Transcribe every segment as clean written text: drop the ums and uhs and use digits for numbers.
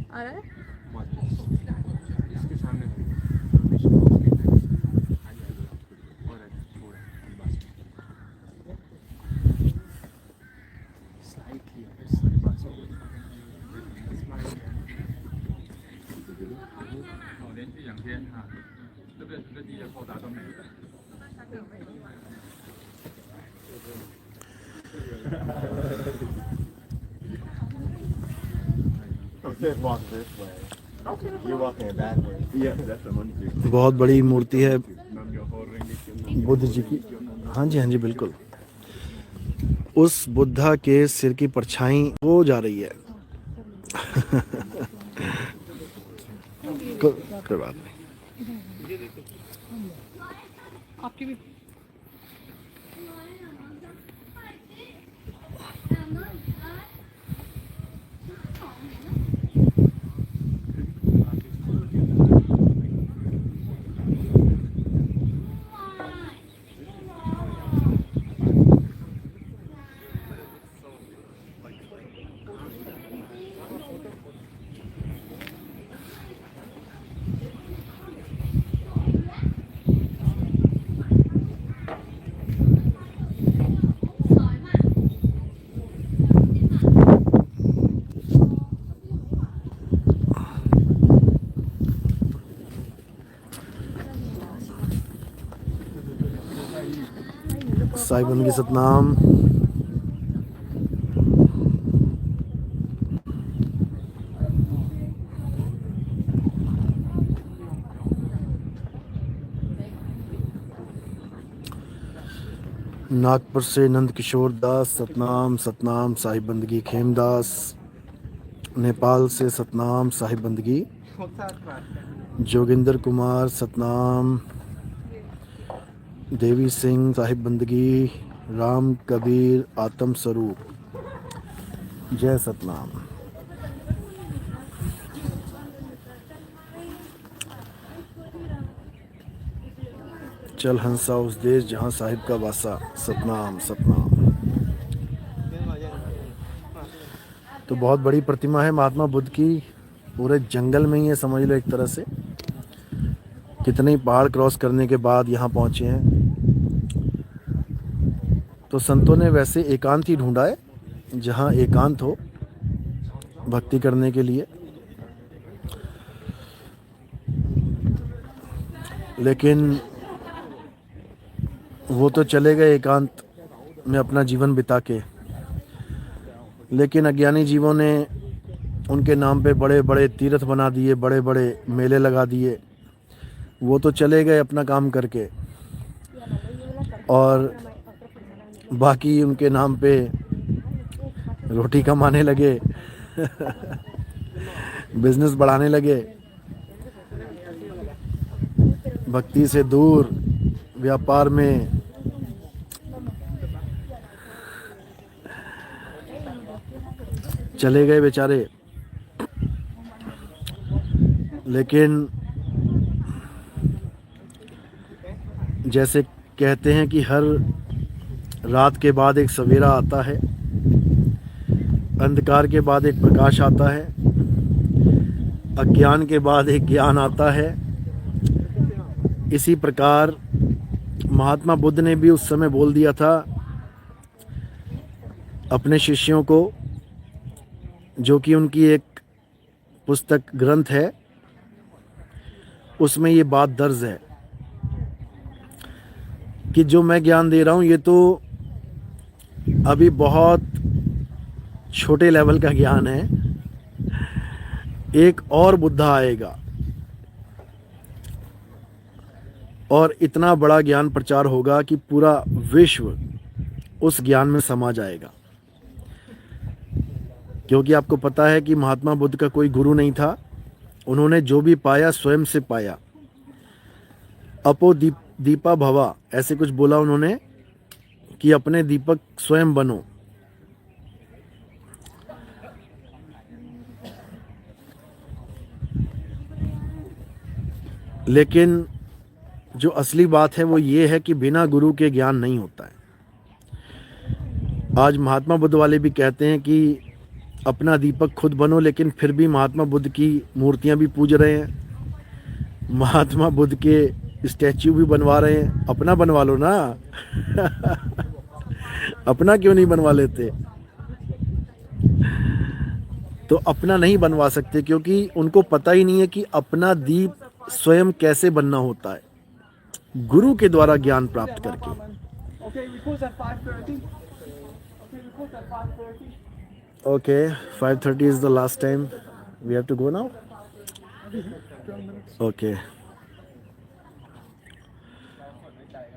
आ रहा है। इसके सामने walk this way. You're walking that way. Yeah, that's the one. बहुत बड़ी मूर्ति है बुद्ध जी की। हाँ जी, हाँ जी, बिल्कुल। उस बुद्धा के सिर की परछाई हो जा रही है। कोई बात नहीं। आपकी भी साईं बंदगी सतनाम। नागपुर से नंद किशोर दास सतनाम सतनाम साहिब बंदगी खेमदास। नेपाल से सतनाम साहिब बंदगी। जोगिंदर कुमार सतनाम। देवी सिंह साहिब बंदगी। राम कबीर आत्म स्वरूप। जय सतनाम। चल हंसा उस देश जहाँ साहिब का वासा। सतनाम सतनाम। तो बहुत बड़ी प्रतिमा है महात्मा बुद्ध की, पूरे जंगल में ही है समझ लो एक तरह से। कितने ही पहाड़ क्रॉस करने के बाद यहाँ पहुँचे हैं। तो संतों ने वैसे एकांत ही ढूंढा है, जहाँ एकांत हो भक्ति करने के लिए। लेकिन वो तो चले गए एकांत में अपना जीवन बिता के, लेकिन अज्ञानी जीवों ने उनके नाम पे बड़े बड़े तीर्थ बना दिए, बड़े बड़े मेले लगा दिए। वो तो चले गए अपना काम करके, और बाकी उनके नाम पे रोटी कमाने लगे, बिजनेस बढ़ाने लगे, भक्ति से दूर व्यापार में चले गए बेचारे। लेकिन जैसे कहते हैं कि हर रात के बाद एक सवेरा आता है, अंधकार के बाद एक प्रकाश आता है, अज्ञान के बाद एक ज्ञान आता है। इसी प्रकार महात्मा बुद्ध ने भी उस समय बोल दिया था अपने शिष्यों को, जो कि उनकी एक पुस्तक ग्रंथ है, उसमें ये बात दर्ज है कि जो मैं ज्ञान दे रहा हूँ ये तो अभी बहुत छोटे लेवल का ज्ञान है। एक और बुद्धा आएगा और इतना बड़ा ज्ञान प्रचार होगा कि पूरा विश्व उस ज्ञान में समा जाएगा। क्योंकि आपको पता है कि महात्मा बुद्ध का कोई गुरु नहीं था। उन्होंने जो भी पाया स्वयं से पाया। अपो दीपा भवा, ऐसे कुछ बोला उन्होंने कि अपने दीपक स्वयं बनो। लेकिन जो असली बात है वो ये है कि बिना गुरु के ज्ञान नहीं होता है। आज महात्मा बुद्ध वाले भी कहते हैं कि अपना दीपक खुद बनो, लेकिन फिर भी महात्मा बुद्ध की मूर्तियां भी पूज रहे हैं, महात्मा बुद्ध के स्टैच्यू भी बनवा रहे हैं। अपना बनवा लो ना अपना क्यों नहीं बनवा लेते? तो अपना नहीं बनवा सकते क्योंकि उनको पता ही नहीं है कि अपना दीप स्वयं कैसे बनना होता है, गुरु के द्वारा ज्ञान प्राप्त करके। Okay, we close at 5:30. Okay, we close at 5:30. Okay, 5:30 is the last time. We have to go now? Okay.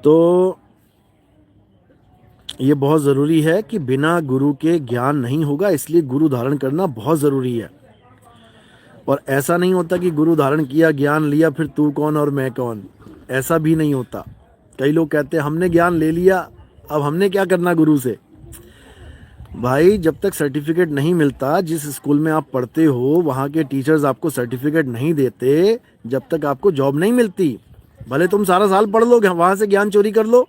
तो ये बहुत ज़रूरी है कि बिना गुरु के ज्ञान नहीं होगा, इसलिए गुरु धारण करना बहुत ज़रूरी है। और ऐसा नहीं होता कि गुरु धारण किया, ज्ञान लिया, फिर तू कौन और मैं कौन, ऐसा भी नहीं होता। कई लोग कहते हैं हमने ज्ञान ले लिया, अब हमने क्या करना गुरु से। भाई जब तक सर्टिफिकेट नहीं मिलता, जिस स्कूल में आप पढ़ते हो वहाँ के टीचर्स आपको सर्टिफिकेट नहीं देते, जब तक आपको जॉब नहीं मिलती। भले तुम सारा साल पढ़ लो, वहाँ से ज्ञान चोरी कर लो,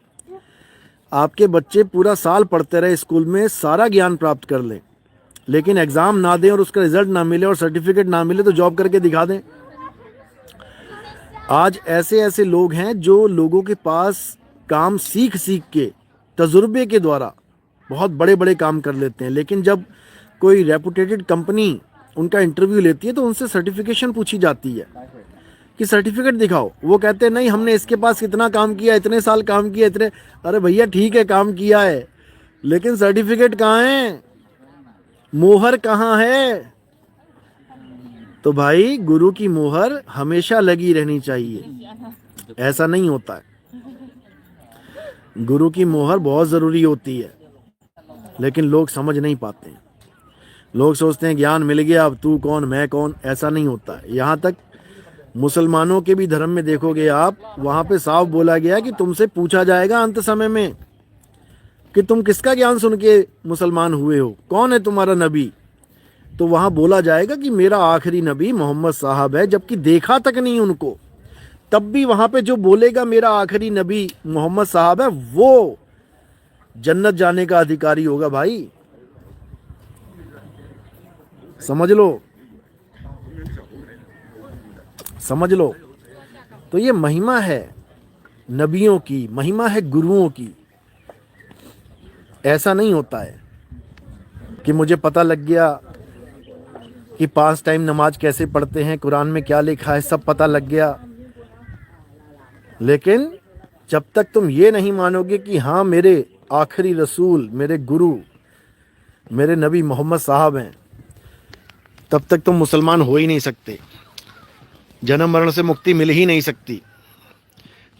आपके बच्चे पूरा साल पढ़ते रहे स्कूल में, सारा ज्ञान प्राप्त कर लें, लेकिन एग्ज़ाम ना दें और उसका रिजल्ट ना मिले और सर्टिफिकेट ना मिले तो जॉब करके दिखा दें। आज ऐसे ऐसे लोग हैं जो लोगों के पास काम सीख सीख के, तजुर्बे के द्वारा बहुत बड़े बड़े काम कर लेते हैं, लेकिन जब कोई रेपुटेटेड कंपनी उनका इंटरव्यू लेती है तो उनसे सर्टिफिकेशन पूछी जाती है कि सर्टिफिकेट दिखाओ। वो कहते हैं नहीं, हमने इसके पास इतना काम किया, इतने साल काम किया, इतने। अरे भैया ठीक है, काम किया है, लेकिन सर्टिफिकेट कहाँ है, मोहर कहाँ है? तो भाई गुरु की मोहर हमेशा लगी रहनी चाहिए, ऐसा नहीं होता है। गुरु की मोहर बहुत ज़रूरी होती है, लेकिन लोग समझ नहीं पाते हैं। लोग सोचते हैं ज्ञान मिल गया, अब तू कौन मैं कौन, ऐसा नहीं होता है। यहाँ तक मुसलमानों के भी धर्म में देखोगे आप, वहाँ पे साफ बोला गया कि तुमसे पूछा जाएगा अंत समय में कि तुम किसका ज्ञान सुन के मुसलमान हुए हो, कौन है तुम्हारा नबी। तो वहाँ बोला जाएगा कि मेरा आखिरी नबी मोहम्मद साहब है, जबकि देखा तक नहीं उनको। तब भी वहाँ पे जो बोलेगा मेरा आखिरी नबी मोहम्मद साहब है, वो जन्नत जाने का अधिकारी होगा। भाई समझ लो, समझ लो। तो ये महिमा है नबियों की, महिमा है गुरुओं की। ऐसा नहीं होता है कि मुझे पता लग गया कि 5 टाइम नमाज कैसे पढ़ते हैं, कुरान में क्या लिखा है, सब पता लग गया। लेकिन जब तक तुम ये नहीं मानोगे कि हाँ मेरे आखिरी रसूल, मेरे गुरु, मेरे नबी मोहम्मद साहब हैं, तब तक तुम मुसलमान हो ही नहीं सकते, जन्म मरण से मुक्ति मिल ही नहीं सकती।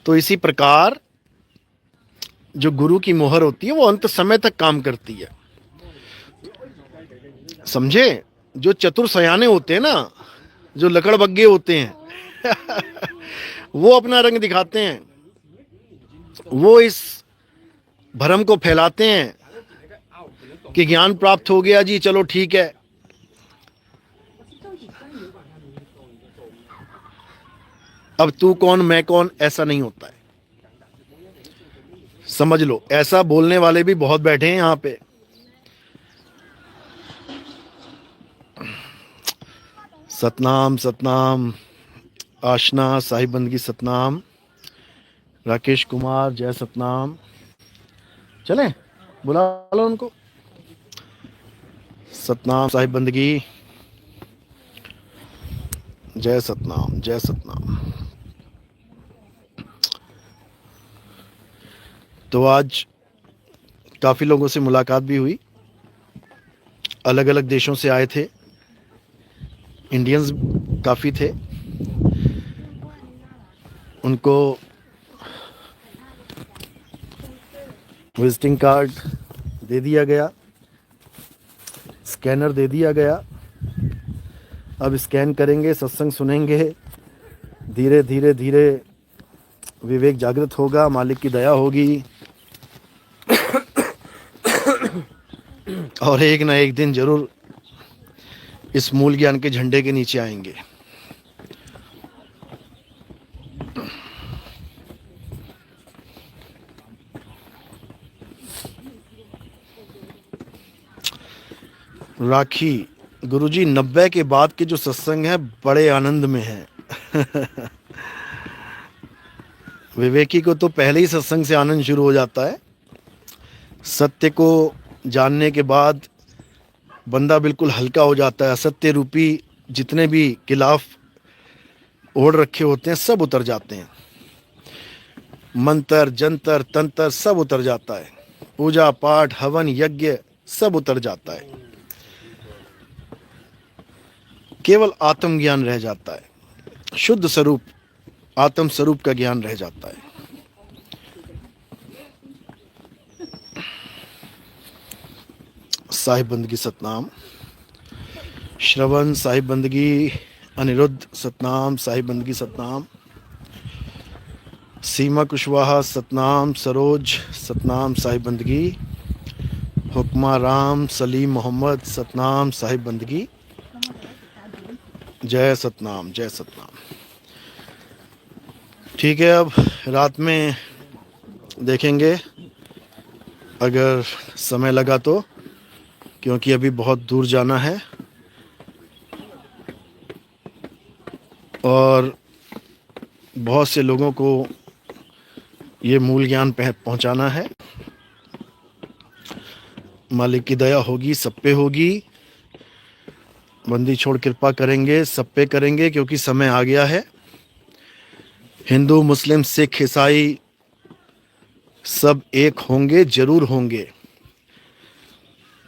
तो इसी प्रकार जो गुरु की मोहर होती है वो अंत समय तक काम करती है। समझे? जो चतुर सयाने होते हैं ना, जो लकड़बग्गे होते हैं वो अपना रंग दिखाते हैं, वो इस भ्रम को फैलाते हैं कि ज्ञान प्राप्त हो गया जी, चलो ठीक है। अब तू कौन मैं कौन, ऐसा नहीं होता है। समझ लो, ऐसा बोलने वाले भी बहुत बैठे हैं यहाँ पे। सतनाम सतनाम, आशना साहिब बंदगी सतनाम, राकेश कुमार जय सतनाम। चले बुला लो उनको। सतनाम साहिब बंदगी, जय सतनाम जय सतनाम। तो आज काफ़ी लोगों से मुलाकात भी हुई, अलग अलग देशों से आए थे, इंडियंस काफ़ी थे। उनको विजिटिंग कार्ड दे दिया गया, स्कैनर दे दिया गया। अब स्कैन करेंगे, सत्संग सुनेंगे, धीरे धीरे धीरे विवेक जागृत होगा, मालिक की दया होगी और एक ना एक दिन जरूर इस मूल ज्ञान के झंडे के नीचे आएंगे। राखी गुरुजी 90 के बाद के जो सत्संग है बड़े आनंद में है। विवेकी को तो पहले ही सत्संग से आनंद शुरू हो जाता है। सत्य को जानने के बाद बंदा बिल्कुल हल्का हो जाता है। असत्य रूपी जितने भी खिलाफ ओढ़ रखे होते हैं सब उतर जाते हैं। मंत्र जंतर तंत्र सब उतर जाता है। पूजा पाठ हवन यज्ञ सब उतर जाता है। केवल आत्मज्ञान रह जाता है। शुद्ध स्वरूप आत्म स्वरूप का ज्ञान रह जाता है। साहिब बंदगी सतनाम, श्रवण साहिब बंदगी, अनिरुद्ध सतनाम साहिब बंदगी सतनाम, सीमा कुशवाहा सतनाम, सरोज सतनाम साहिब बंदगी, हुक्मा राम सलीम मोहम्मद सतनाम साहिब बंदगी। जय सतनाम जय सतनाम। ठीक है, अब रात में देखेंगे अगर समय लगा तो, क्योंकि अभी बहुत दूर जाना है और बहुत से लोगों को ये मूल ज्ञान पहुंचाना है। मालिक की दया होगी सब पे होगी। बंदी छोड़ कृपा करेंगे सब पे करेंगे, क्योंकि समय आ गया है। हिंदू मुस्लिम सिख ईसाई सब एक होंगे, जरूर होंगे।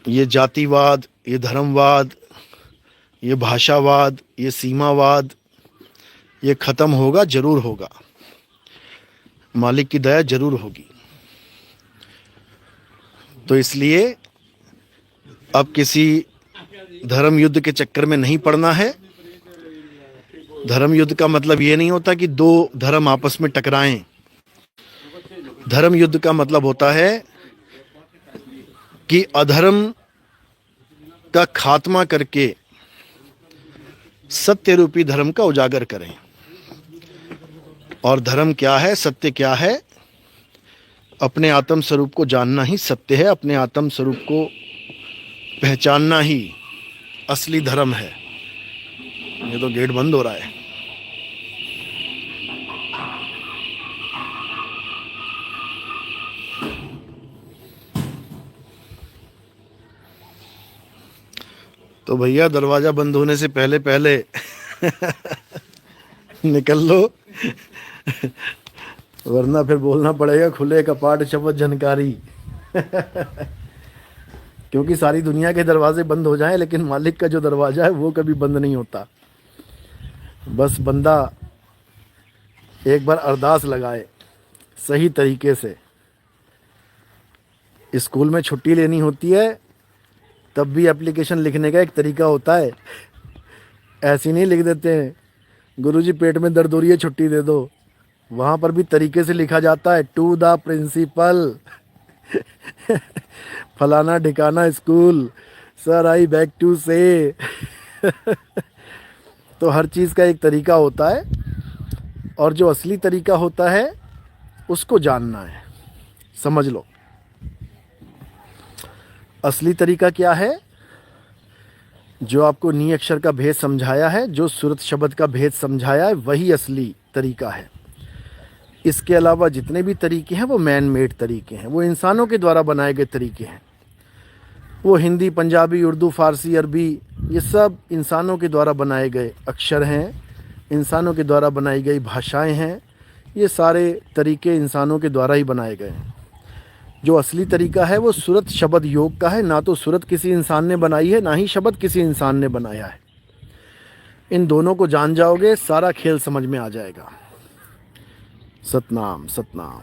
ये जातिवाद, ये धर्मवाद, ये भाषावाद, ये सीमावाद, ये खत्म होगा, जरूर होगा। मालिक की दया जरूर होगी। तो इसलिए अब किसी धर्म युद्ध के चक्कर में नहीं पड़ना है। धर्म युद्ध का मतलब ये नहीं होता कि दो धर्म आपस में टकराएं। धर्म युद्ध का मतलब होता है कि अधर्म का खात्मा करके सत्य रूपी धर्म का उजागर करें। और धर्म क्या है, सत्य क्या है? अपने आत्म स्वरूप को जानना ही सत्य है। अपने आत्म स्वरूप को पहचानना ही असली धर्म है। ये तो गेट बंद हो रहा है। तो भैया दरवाजा बंद होने से पहले पहले निकल लो, वरना फिर बोलना पड़ेगा खुले कपाट शपथ झनकारी। क्योंकि सारी दुनिया के दरवाजे बंद हो जाएं, लेकिन मालिक का जो दरवाजा है वो कभी बंद नहीं होता। बस बंदा एक बार अरदास लगाए सही तरीके से। स्कूल में छुट्टी लेनी होती है तब भी एप्लीकेशन लिखने का एक तरीका होता है। ऐसे नहीं लिख देते हैं गुरुजी पेट में दर्द हो रही है छुट्टी दे दो। वहाँ पर भी तरीके से लिखा जाता है, टू द प्रिंसिपल फलाना ठिकाना school, sir I beg to say. तो हर चीज़ का एक तरीका होता है, और जो असली तरीका होता है उसको जानना है। समझ लो असली तरीका क्या है। जो आपको नी अक्षर का भेद समझाया है, जो सूरत शब्द का भेद समझाया है, वही असली तरीका है। इसके अलावा जितने भी तरीके हैं वो मैन मेड तरीके हैं, वो इंसानों के द्वारा बनाए गए तरीके हैं। वो हिंदी, पंजाबी, उर्दू, फारसी, अरबी, ये सब इंसानों के द्वारा बनाए गए अक्षर हैं, इंसानों के द्वारा बनाई गई भाषाएं हैं। ये सारे तरीके इंसानों के द्वारा ही बनाए गए हैं। जो असली तरीका है वो सूरत शब्द योग का है। ना तो सूरत किसी इंसान ने बनाई है, ना ही शब्द किसी इंसान ने बनाया है। इन दोनों को जान जाओगे सारा खेल समझ में आ जाएगा। सतनाम सतनाम।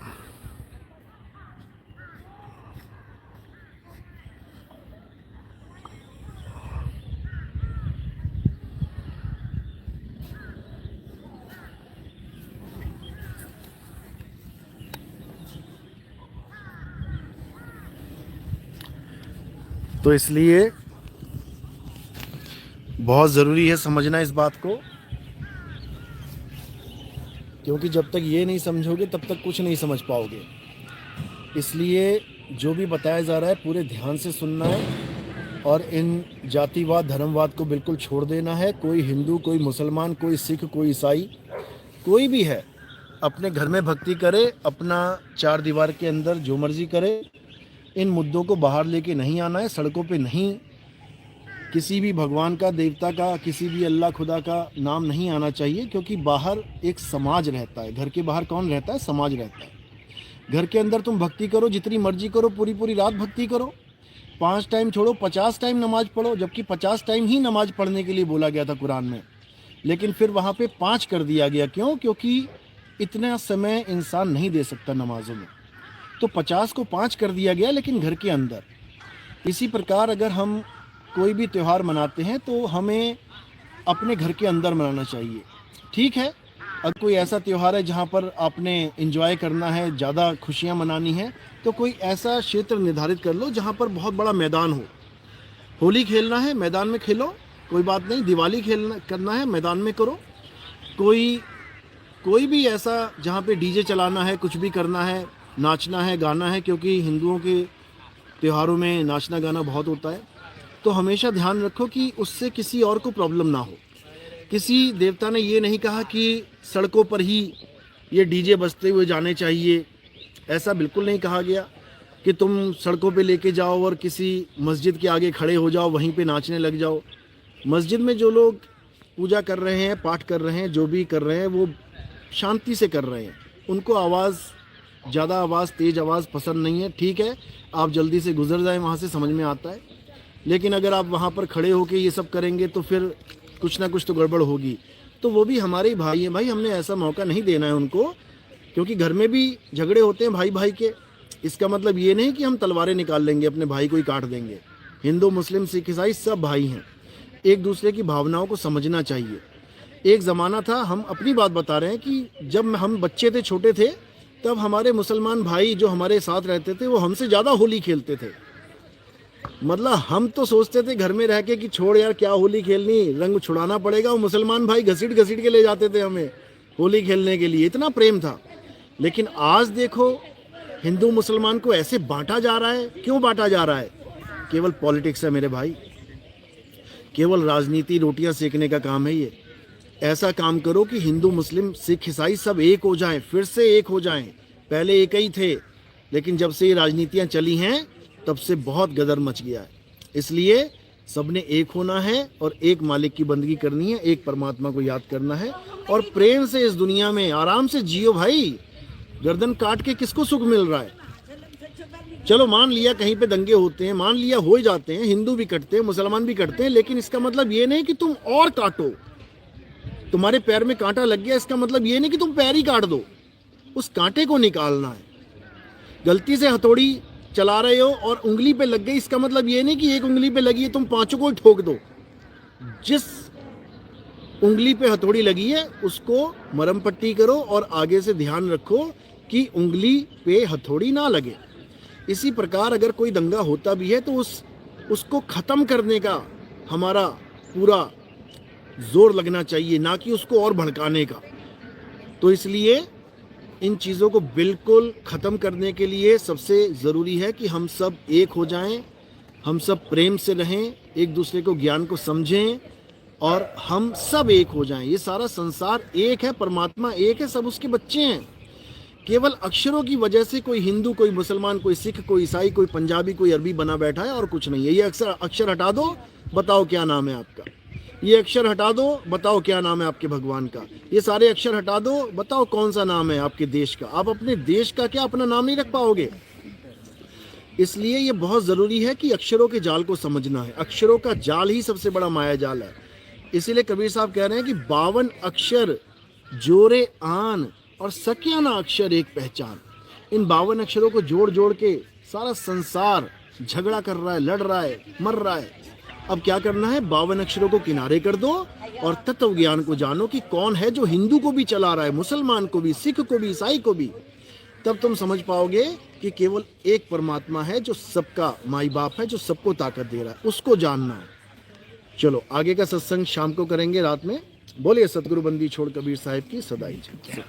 तो इसलिए बहुत ज़रूरी है समझना इस बात को, क्योंकि जब तक ये नहीं समझोगे तब तक कुछ नहीं समझ पाओगे। इसलिए जो भी बताया जा रहा है पूरे ध्यान से सुनना है और इन जातिवाद धर्मवाद को बिल्कुल छोड़ देना है। कोई हिंदू, कोई मुसलमान, कोई सिख, कोई ईसाई, कोई भी है, अपने घर में भक्ति करे, अपना चार दीवार के अंदर जो मर्जी करे। इन मुद्दों को बाहर लेके नहीं आना है, सड़कों पे नहीं किसी भी भगवान का, देवता का, किसी भी अल्लाह खुदा का नाम नहीं आना चाहिए, क्योंकि बाहर एक समाज रहता है। घर के बाहर कौन रहता है? समाज रहता है। घर के अंदर तुम भक्ति करो, जितनी मर्जी करो, पूरी पूरी रात भक्ति करो, 5 टाइम छोड़ो 50 टाइम नमाज पढ़ो, जबकि 50 टाइम ही नमाज पढ़ने के लिए बोला गया था कुरान में, लेकिन फिर वहाँ पे 5 कर दिया गया। क्यों? क्योंकि इतना समय इंसान नहीं दे सकता नमाजों में, तो 50 को 5 कर दिया गया, लेकिन घर के अंदर। इसी प्रकार अगर हम कोई भी त्यौहार मनाते हैं तो हमें अपने घर के अंदर मनाना चाहिए। ठीक है, अगर कोई ऐसा त्यौहार है जहाँ पर आपने एंजॉय करना है, ज़्यादा खुशियाँ मनानी है, तो कोई ऐसा क्षेत्र निर्धारित कर लो जहाँ पर बहुत बड़ा मैदान हो। होली खेलना है, मैदान में खेलो, कोई बात नहीं। दिवाली करना है, मैदान में करो। कोई भी ऐसा जहाँ पे डीजे चलाना है, कुछ भी करना है, नाचना है, गाना है, क्योंकि हिंदुओं के त्योहारों में नाचना गाना बहुत होता है, तो हमेशा ध्यान रखो कि उससे किसी और को प्रॉब्लम ना हो। किसी देवता ने ये नहीं कहा कि सड़कों पर ही ये डीजे बजते हुए जाने चाहिए, ऐसा बिल्कुल नहीं कहा गया कि तुम सड़कों पे लेके जाओ और किसी मस्जिद के आगे खड़े हो जाओ, वहीं पे नाचने लग जाओ। मस्जिद में जो लोग पूजा कर रहे हैं, पाठ कर रहे हैं, जो भी कर रहे हैं, वो शांति से कर रहे हैं। उनको ज़्यादा आवाज़, तेज़ आवाज़ पसंद नहीं है। ठीक है, आप जल्दी से गुजर जाएं वहाँ से, समझ में आता है। लेकिन अगर आप वहाँ पर खड़े होकर ये सब करेंगे तो फिर कुछ ना कुछ तो गड़बड़ होगी। तो वो भी हमारे ही भाई हैं भाई, हमने ऐसा मौका नहीं देना है उनको, क्योंकि घर में भी झगड़े होते हैं भाई भाई के। इसका मतलब ये नहीं कि हम तलवारें निकाल लेंगे, अपने भाई को ही काट देंगे। हिंदू, मुस्लिम, सिख, ईसाई सब भाई हैं। एक दूसरे की भावनाओं को समझना चाहिए। एक ज़माना था, हम अपनी बात बता रहे हैं, कि जब हम बच्चे थे, छोटे थे, तब हमारे मुसलमान भाई जो हमारे साथ रहते थे वो हमसे ज़्यादा होली खेलते थे। मतलब हम तो सोचते थे घर में रह के कि छोड़ यार, क्या होली खेलनी, रंग छुड़ाना पड़ेगा। वो मुसलमान भाई घसीट घसीट के ले जाते थे हमें होली खेलने के लिए, इतना प्रेम था। लेकिन आज देखो, हिंदू मुसलमान को ऐसे बांटा जा रहा है। क्यों बांटा जा रहा है? केवल पॉलिटिक्स है मेरे भाई, केवल राजनीति, रोटियां सेकने का काम है ये। ऐसा काम करो कि हिंदू, मुस्लिम, सिख, ईसाई सब एक हो जाएं, फिर से एक हो जाएं। पहले एक ही थे, लेकिन जब से ये राजनीतियाँ चली हैं तब से बहुत गदर मच गया है। इसलिए सबने एक होना है और एक मालिक की बंदगी करनी है, एक परमात्मा को याद करना है और प्रेम से इस दुनिया में आराम से जियो भाई। गर्दन काट के किसको सुख मिल रहा है? चलो मान लिया कहीं पे दंगे होते हैं, मान लिया हो जाते हैं, हिंदू भी कटते हैं, मुसलमान भी कटते हैं, लेकिन इसका मतलब ये नहीं कि तुम और काटो। तुम्हारे पैर में कांटा लग गया, इसका मतलब ये नहीं कि तुम पैर ही काट दो, उस कांटे को निकालना है। गलती से हथौड़ी चला रहे हो और उंगली पे लग गई, इसका मतलब ये नहीं कि एक उंगली पे लगी है तुम 5 को ठोक दो। जिस उंगली पे हथौड़ी लगी है उसको मरहम पट्टी करो और आगे से ध्यान रखो कि उंगली पे हथौड़ी ना लगे। इसी प्रकार अगर कोई दंगा होता भी है तो उसको ख़त्म करने का हमारा पूरा जोर लगना चाहिए, ना कि उसको और भड़काने का। तो इसलिए इन चीज़ों को बिल्कुल ख़त्म करने के लिए सबसे ज़रूरी है कि हम सब एक हो जाएं, हम सब प्रेम से रहें, एक दूसरे को ज्ञान को समझें और हम सब एक हो जाएं। ये सारा संसार एक है, परमात्मा एक है, सब उसके बच्चे हैं। केवल अक्षरों की वजह से कोई हिंदू, कोई मुसलमान, कोई सिख, कोई ईसाई, कोई पंजाबी, कोई अरबी बना बैठा है और कुछ नहीं है। ये अक्षर हटा दो, बताओ क्या नाम है आपका। ये अक्षर हटा दो, बताओ क्या नाम है आपके भगवान का। ये सारे अक्षर हटा दो, बताओ कौन सा नाम है आपके देश का। आप अपने देश का क्या अपना नाम नहीं रख पाओगे। इसलिए ये बहुत ज़रूरी है कि अक्षरों के जाल को समझना है। अक्षरों का जाल ही सबसे बड़ा माया जाल है। इसीलिए कबीर साहब कह रहे हैं कि 52 अक्षर जोड़े आन और सकिया ना अक्षर एक पहचान। इन 52 अक्षरों को जोड़ जोड़ के सारा संसार झगड़ा कर रहा है, लड़ रहा है, मर रहा है। अब क्या करना है? 52 अक्षरों को किनारे कर दो और तत्व ज्ञान को जानो कि कौन है जो हिंदू को भी चला रहा है, मुसलमान को भी, सिख को भी, ईसाई को भी। तब तुम समझ पाओगे कि केवल एक परमात्मा है जो सबका माई बाप है, जो सबको ताकत दे रहा है, उसको जानना है। चलो आगे का सत्संग शाम को करेंगे, रात में। बोलिए सतगुरु बंदी छोड़ कबीर साहिब की सदाई जय।